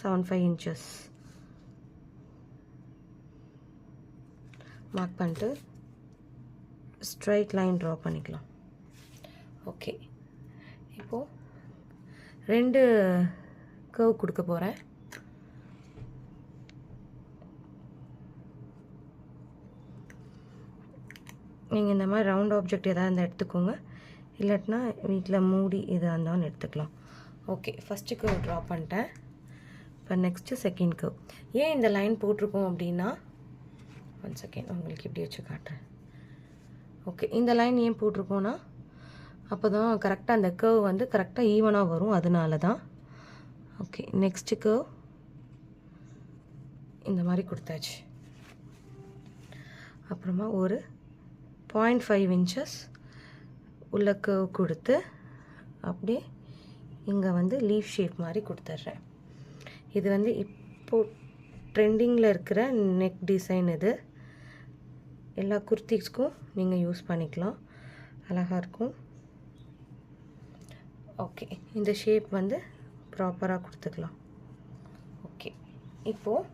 75 inches mark பண்ணிட்டு straight line draw பண்ணிக்கலாம். Okay, இப்போது 2 கர்வ் கொடுக்க போகிறேன். நீங்கள் இந்த மாதிரி ரவுண்ட் ஆப்ஜெக்ட் எதாவது இருந்தால் எடுத்துக்கோங்க, இல்லாட்டினா வீட்டில் மூடி எதாக இருந்தாலும் எடுத்துக்கலாம். ஓகே, ஃபஸ்ட்டு கர்வ் ட்ரா பண்ணிட்டேன். இப்போ நெக்ஸ்ட்டு செகண்ட் கர்வ். ஏன் இந்த லைன் போட்டிருக்கோம் அப்படின்னா, 1 செகண்ட் உங்களுக்கு இப்படி வச்சு காட்டுறேன். ஓகே, இந்த லைன் ஏன் போட்டிருக்கோன்னா அப்போ தான் கரெக்டாக அந்த கர்வ் வந்து கரெக்டாக ஈவனாக வரும், அதனால தான். ஓகே, நெக்ஸ்ட்டு கர்வ் இந்த மாதிரி கொடுத்தாச்சு. அப்புறமா ஒரு 0.5 inches உள்ள கர்வ் கொடுத்து அப்படியே இங்கே வந்து லீஃப் ஷேப் மாதிரி கொடுத்துட்றேன். இது வந்து இப்போது ட்ரெண்டிங்கில் இருக்கிற நெக் டிசைன். இது எல்லா குர்த்திஸ்க்கும் நீங்கள் யூஸ் பண்ணிக்கலாம், அழகாக இருக்கும். ஓகே, இந்த ஷேப் வந்து ப்ராப்பராக கொடுத்துக்கலாம். ஓகே, இப்போது